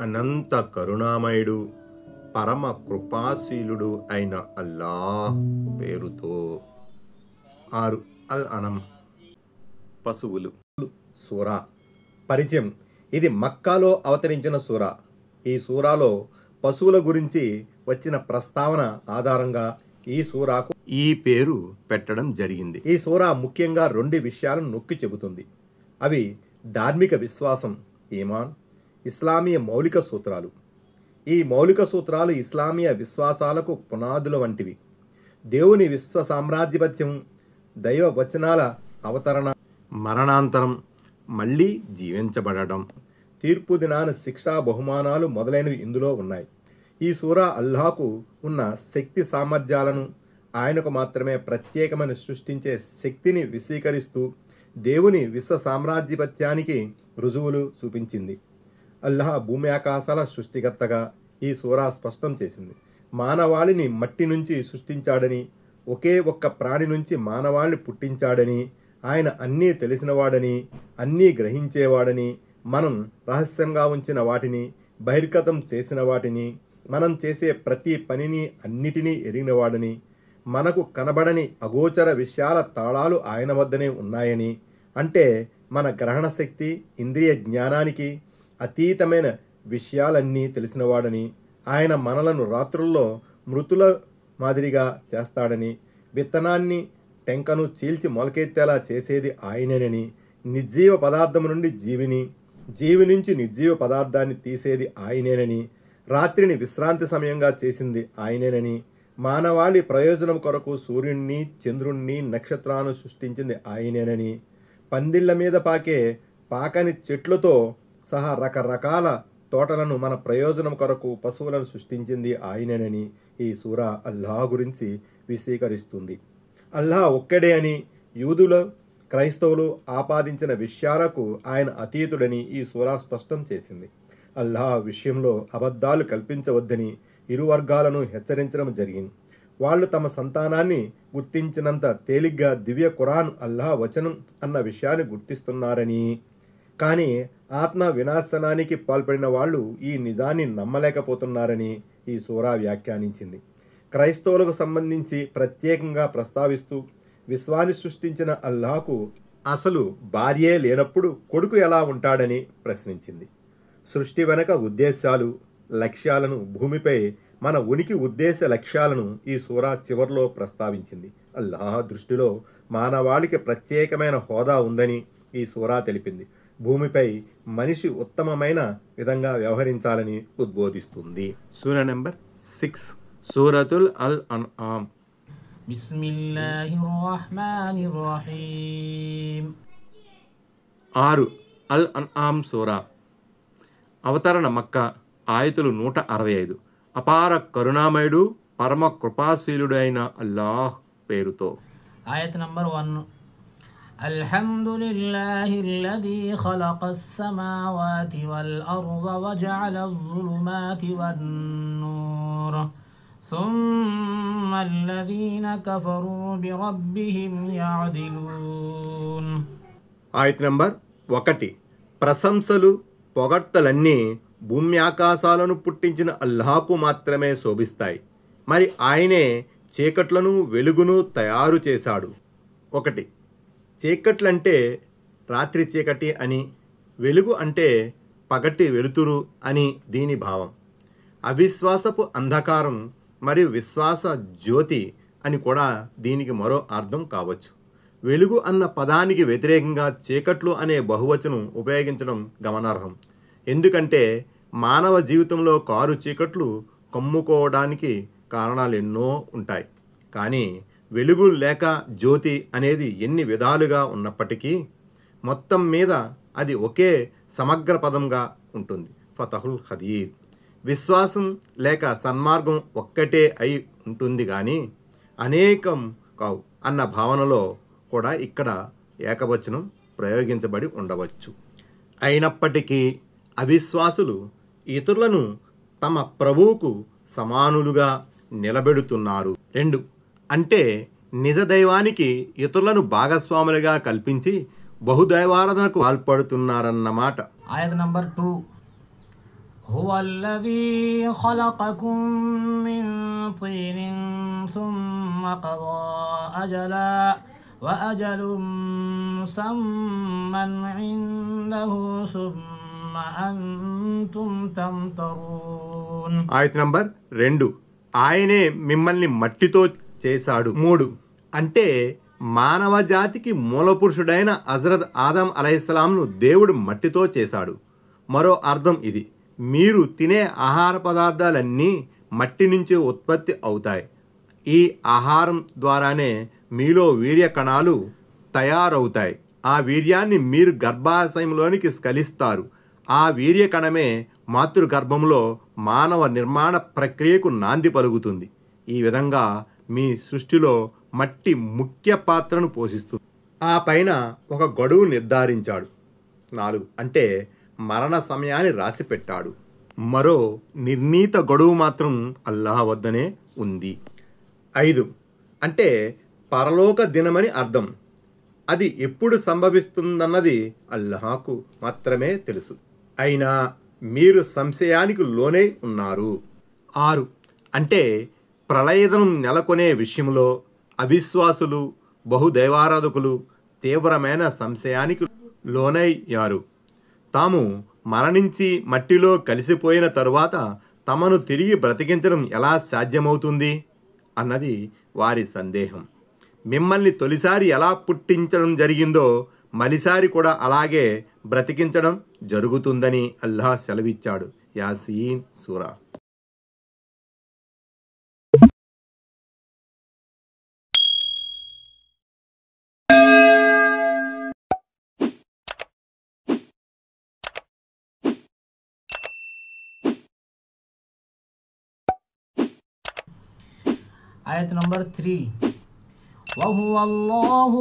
అనంత కరుణామయుడు పరమ కృపాశీలుడు అయిన అల్లాహ్ పేరుతో. 6. అల్ అనం, పశువులు. సూరా పరిచయం. ఇది మక్కాలో అవతరించిన సూరా. ఈ సూరాలో పశువుల గురించి వచ్చిన ప్రస్తావన ఆధారంగా ఈ సూరాకు ఈ పేరు పెట్టడం జరిగింది. ఈ సూరా ముఖ్యంగా 2 విషయాలను నొక్కి చెబుతుంది. అవి ధార్మిక విశ్వాసం, ఈమాన్, ఇస్లామీయ మౌలిక సూత్రాలు. ఈ మౌలిక సూత్రాలు ఇస్లామీయ విశ్వాసాలకు పునాదుల వంటివి. దేవుని విశ్వ సామ్రాజ్యపత్యం, దైవ వచనాల అవతరణ, మరణాంతరం మళ్ళీ జీవించబడడం, తీర్పు దినాన శిక్షా బహుమానాలు మొదలైనవి ఇందులో ఉన్నాయి. ఈ సూరా అల్లాహకు ఉన్న శక్తి సామర్థ్యాలను, ఆయనకు మాత్రమే ప్రత్యేకమైన సృష్టించే శక్తిని విశీకరిస్తూ దేవుని విశ్వ సామ్రాజ్యపత్యానికి రుజువులు చూపించింది. అల్లాహ్ భూమి ఆకాశాల సృష్టికర్తగా ఈ సూరా స్పష్టం చేసింది. మానవాళిని మట్టి నుంచి సృష్టించాడని, ఒకే ఒక్క ప్రాణి నుంచి మానవాళిని పుట్టించాడని, ఆయన అన్నీ తెలిసినవాడని, అన్నీ గ్రహించేవాడని, మనం రహస్యంగా ఉంచిన వాటిని బహిర్గతం చేసిన వాటిని, మనం చేసే ప్రతి పనిని అన్నిటినీ ఎరిగినవాడని, మనకు కనబడని అగోచర విషయాల తాళాలు ఆయన వద్దనే ఉన్నాయని, అంటే మన గ్రహణ శక్తి, ఇంద్రియ జ్ఞానానికి అతీతమైన విషయాలన్నీ తెలిసినవాడని, ఆయన మనలను రాత్రుల్లో మృతుల మాదిరిగా చేస్తాడని, విత్తనాన్ని టెంకను చీల్చి మొలకెత్తేలా చేసేది ఆయనేనని, నిర్జీవ పదార్థం నుండి జీవిని, జీవి నుంచి నిర్జీవ పదార్థాన్ని తీసేది ఆయనేనని, రాత్రిని విశ్రాంతి సమయంగా చేసింది ఆయనేనని, మానవాళి ప్రయోజనం కొరకు సూర్యుణ్ణి, చంద్రుణ్ణి, నక్షత్రాలను సృష్టించింది ఆయనేనని, పందిళ్ల మీద పాకని చెట్లతో సహా రకరకాల తోటలను మన ప్రయోజనం కొరకు పశువులను సృష్టించింది ఆయనేనని ఈ సూరా అల్లాహ్ గురించి విశదీకరిస్తుంది. అల్లాహ్ ఒక్కడే అని యూదులు, క్రైస్తవులు ఆపాదించిన విషయాలకు ఆయన అతీతుడని ఈ సూరా స్పష్టం చేసింది. అల్లాహ్ విషయంలో అబద్ధాలు కల్పించవద్దని ఇరు వర్గాలను హెచ్చరించడం జరిగింది. వాళ్ళు తమ సంతానాన్ని గుర్తించినంత తేలిగ్గా దివ్య ఖురాన్ అల్లాహ్ వచనం అన్న విషయాన్ని గుర్తిస్తున్నారని, కానీ ఆత్మ వినాశనానికి పాల్పడిన వాళ్ళు ఈ నిజాన్ని నమ్మలేకపోతున్నారని ఈ సూరా వ్యాఖ్యానించింది. క్రైస్తవులకు సంబంధించి ప్రత్యేకంగా ప్రస్తావిస్తూ విశ్వాన్ని సృష్టించిన అల్లాహకు అసలు భార్యే లేనప్పుడు కొడుకు ఎలా ఉంటాడని ప్రశ్నించింది. సృష్టి వెనక ఉద్దేశాలు, లక్ష్యాలను, భూమిపై మన ఉనికి ఉద్దేశ లక్ష్యాలను ఈ సూరా చివర్లో ప్రస్తావించింది. అల్లాహ్ దృష్టిలో మానవాళికి ప్రత్యేకమైన హోదా ఉందని ఈ సూరా తెలిపింది. భూమిపై మనిషి ఉత్తమమైన విధంగా వ్యవహరించాలని ఉద్బోధిస్తుంది. సూరా నెంబర్ 6, సూరతుల్ అల్ అన్ఆమ్. బిస్మిల్లాహిర్ రహ్మానిర్ రహీం. 6. అల్ అన్ఆమ్ సూరా. అవతరణ మక్కా. ఆయతులు 165. అపార కరుణామయుడు పరమ కృపాశీలుడు అయిన అల్లాహ్ పేరుతో. ఆయత్ నంబర్ 1. అల్హమ్దులిల్లాహిల్లదీ ఖలఖస్ సమావాతి వల్ అర్ద వజఅలజ్ జులుమాతి వన్ నూర్ సుమ్మల్లదీన కఫరూ బిరబ్బిహిం యఅదిలూన్. ఆయత్ నంబర్ 1. ప్రశంసలు, పొగడ్తలన్నీ భూమి ఆకాశాలను పుట్టించిన అల్లాహకు మాత్రమే శోభిస్తాయి. మరి ఆయనే చీకట్లను, వెలుగును తయారు చేశాడు. 1. చీకట్లంటే రాత్రి చీకటి అని, వెలుగు అంటే పగటి వెలుతురు అని దీని భావం. అవిశ్వాసపు అంధకారం మరియు విశ్వాస జ్యోతి అని కూడా దీనికి మరో అర్థం కావచ్చు. వెలుగు అన్న పదానికి వ్యతిరేకంగా చీకట్లు అనే బహువచనం ఉపయోగించడం గమనార్హం. ఎందుకంటే మానవ జీవితంలో కారు చీకట్లు కమ్ముకోవడానికి కారణాలు ఎన్నో ఉంటాయి. కానీ వెలుగు లేక జ్యోతి అనేది ఎన్ని విధాలుగా ఉన్నప్పటికీ మొత్తం మీద అది ఒకే సమగ్ర పదంగా ఉంటుంది. ఫతహుల్ ఖదీర్. విశ్వాసం లేక సన్మార్గం ఒక్కటే అయి ఉంటుంది కానీ అనేకం కావు అన్న భావనలో కూడా ఇక్కడ ఏకవచనం ప్రయోగించబడి ఉండవచ్చు. అయినప్పటికీ అవిశ్వాసులు ఇతరులను తమ ప్రభువుకు సమానులుగా నిలబెడుతున్నారు. 2. అంటే నిజ దైవానికి ఇతరులను భాగస్వాములుగా కల్పించి బహుదైవారాధనకు పాల్పడుతున్నారన్నమాట. ఆయత్ నంబర్ 2. هو الذي خلقكم من طين ثم قضى أجلا وأجل مسمى عنده ثم أنتم تمترون. ఆయత నంబర్ 2. ఆయనే మిమ్మల్ని మట్టితో చేశాడు. 3. అంటే మానవ జాతికి మూలపురుషుడైన హజరత్ ఆదం అలైహిస్సలాంను దేవుడు మట్టితో చేశాడు. మరో అర్థం ఇది: మీరు తినే ఆహార పదార్థాలన్నీ మట్టి నుంచి ఉత్పత్తి అవుతాయి. ఈ ఆహారం ద్వారానే మీలో వీర్య కణాలు తయారవుతాయి. ఆ వీర్యాన్ని మీరు గర్భాశయంలోనికి స్ఖలిస్తారు. ఆ వీర్య కణమే మాతృగర్భంలో మానవ నిర్మాణ ప్రక్రియకు నాంది పలుకుతుంది. ఈ విధంగా మీ సృష్టిలో మట్టి ముఖ్య పాత్రను పోషిస్తుంది. ఆ పైన ఒక గడువు నిర్ధారించాడు. 4. అంటే మరణ సమయాన్ని రాసిపెట్టాడు. మరో నిర్ణీత గడువు మాత్రం అల్లాహ్ వద్దనే ఉంది. 5. అంటే పరలోక దినమని అర్థం. అది ఎప్పుడు సంభవిస్తుందన్నది అల్లాహ్కు మాత్రమే తెలుసు. అయినా మీరు సంశయానికి లోనై ఉన్నారు. 6. అంటే ప్రళయదనం నెలకొనే విషయంలో అవిశ్వాసులు, బహుదైవారాధకులు తీవ్రమైన సంశయానికి లోనయ్యారు. తాము మరణించి మట్టిలో కలిసిపోయిన తరువాత తమను తిరిగి బ్రతికించడం ఎలా సాధ్యమవుతుంది అన్నది వారి సందేహం. మిమ్మల్ని తొలిసారి ఎలా పుట్టించడం జరిగిందో మలిసారి కూడా అలాగే బ్రతికించడం జరుగుతుందని అల్లాహ్ సెలవిచ్చాడు. యాసీన్ సూరా. आयत नंबर 3. वहुवल्लाहु